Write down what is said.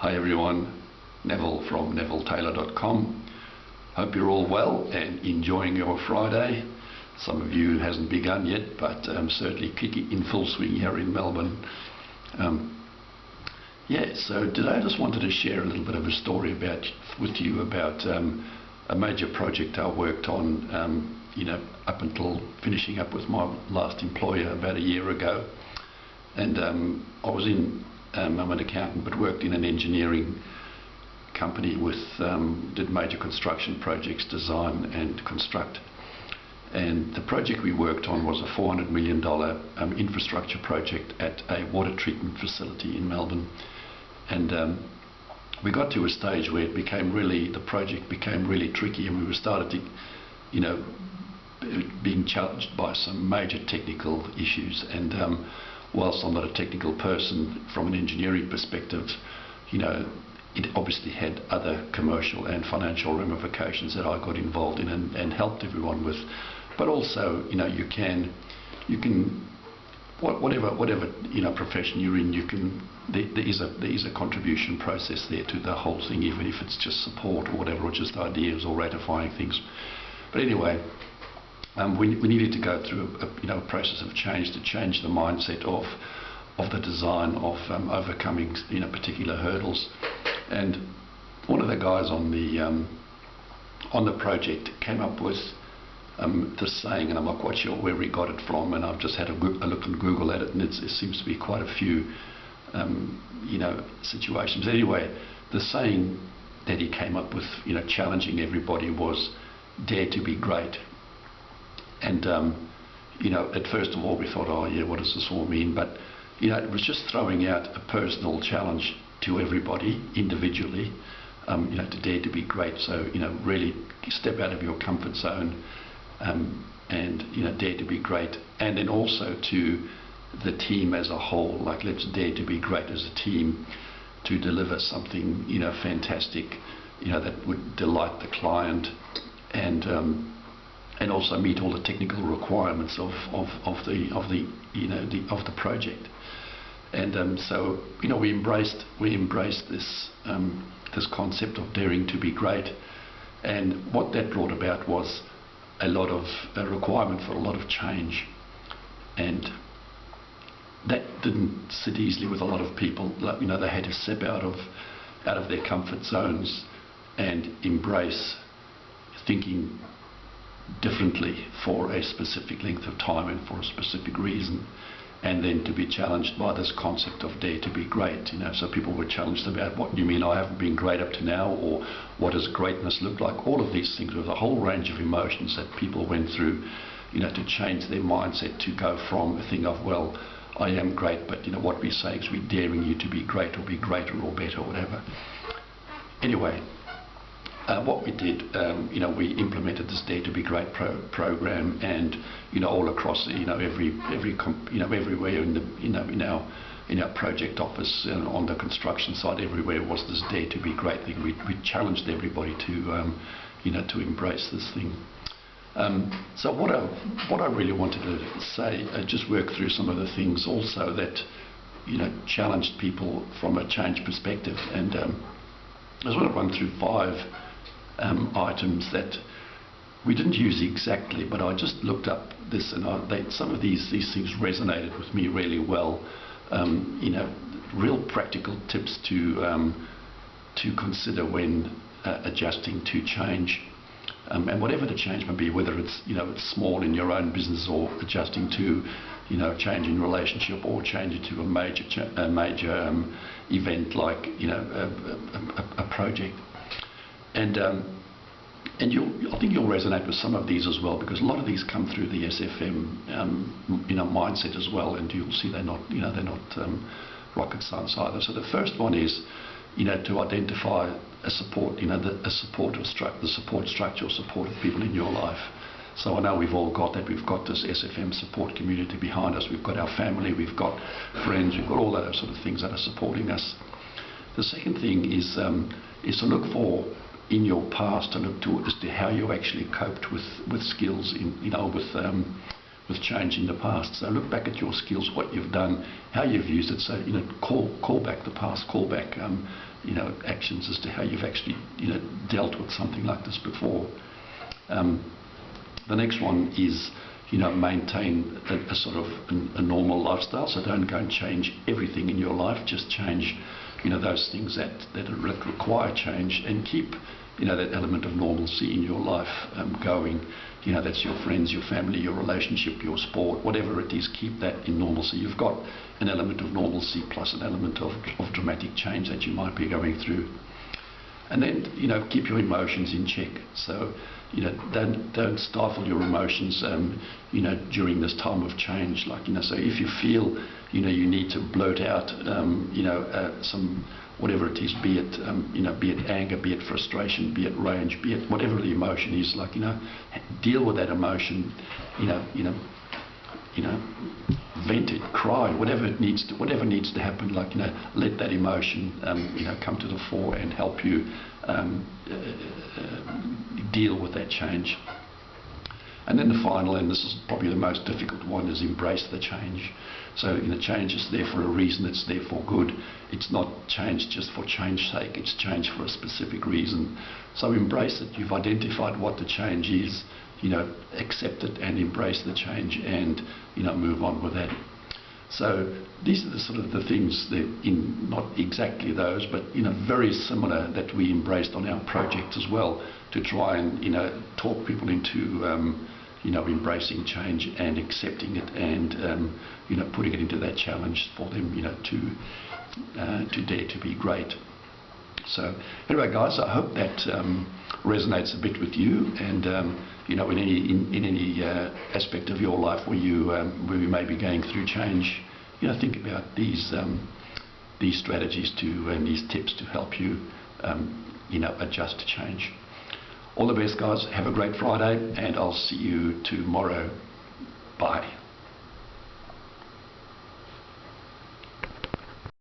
Hi everyone, Neville from NevilleTaylor.com. Hope you're all well and enjoying your Friday. Some of you hasn't begun yet, but certainly kicking in full swing here in Melbourne. So today I just wanted to share a little bit of a story with you about a major project I worked on, up until finishing up with my last employer about a year ago. And I'm an accountant, but worked in an engineering company did major construction projects, design and construct. And the project we worked on was a $400 million infrastructure project at a water treatment facility in Melbourne. And we got to a stage where the project became really tricky, and we started to, being challenged by some major technical issues. And whilst I'm not a technical person, from an engineering perspective, it obviously had other commercial and financial ramifications that I got involved in and helped everyone with. But also, you can whatever profession you're in, there is a contribution process there to the whole thing, even if it's just support or whatever, or just ideas or ratifying things. But anyway, we needed to go through a process of change to change the mindset of the design, of overcoming particular hurdles. And one of the guys on the project came up with this saying, and I'm not quite sure where he got it from, and I've just had a look on Google at it, and it seems to be quite a few situations. Anyway, the saying that he came up with, challenging everybody, was "Dare to be great." And at first of all we thought, oh yeah, what does this all mean? But it was just throwing out a personal challenge to everybody individually, to dare to be great. So really step out of your comfort zone, and dare to be great. And then also to the team as a whole, like, let's dare to be great as a team to deliver something fantastic, that would delight the client, and also meet all the technical requirements of the project. And so we embraced this concept of daring to be great. And what that brought about was a requirement for a lot of change, and that didn't sit easily with a lot of people. They had to step out of their comfort zones and embrace thinking differently for a specific length of time and for a specific reason, and then to be challenged by this concept of dare to be great. So people were challenged about, what do you mean I haven't been great up to now, or what does greatness look like? All of these things, with a whole range of emotions that people went through, to change their mindset, to go from a thing of, well, I am great, but what we're saying is we're daring you to be great, or be greater or better, or whatever. Anyway, what we did, we implemented this Dare to be Great program, and all across, everywhere in our project office and on the construction site, everywhere was this Dare to be Great thing. We challenged everybody to embrace this thing. So what I really wanted to say, just work through some of the things also that challenged people from a change perspective, and I just want to run through 5 items that we didn't use exactly, but I just looked up this, and some of these things resonated with me really well. Real practical tips to consider when adjusting to change, and whatever the change may be, whether it's it's small in your own business, or adjusting to change in relationship, or changing to a major event like a project. And I think you'll resonate with some of these as well, because a lot of these come through the SFM mindset as well, and you'll see they're not rocket science either. So the first one is to identify a support, the support structure or support of people in your life. So I know we've all got that. We've got this SFM support community behind us. We've got our family, we've got friends, we've got all those sort of things that are supporting us. The second thing is to look for, in your past, to look to as to how you actually coped with skills, with with change in the past. So look back at your skills, what you've done, how you've used it. So call back the past, call back actions as to how you've actually dealt with something like this before. The next one is maintain a sort of a normal lifestyle. So don't go and change everything in your life. Just change those things that require change, and keep that element of normalcy in your life going. That's your friends, your family, your relationship, your sport, whatever it is, keep that in normalcy. You've got an element of normalcy plus an element of dramatic change that you might be going through. And then, keep your emotions in check. So, don't stifle your emotions, during this time of change. So if you feel, you need to blurt out, some, whatever it is, be it anger, be it frustration, be it rage, be it whatever the emotion is, deal with that emotion, vent it, cry, whatever needs to happen. Let that emotion, come to the fore and help you deal with that change. And then the final, and this is probably the most difficult one, is embrace the change. So change is there for a reason. It's there for good. It's not change just for change's sake. It's change for a specific reason. So embrace it. You've identified what the change is. Accept it and embrace the change, and move on with that. So these are the sort of the things that, not exactly those, but very similar, that we embraced on our project as well, to try and talk people into embracing change and accepting it, and putting it into that challenge for them to dare to be great. So anyway, guys, I hope that resonates a bit with you, and in any aspect of your life where you may be going through change, think about these strategies and these tips to help you adjust to change. All the best, guys. Have a great Friday, and I'll see you tomorrow. Bye.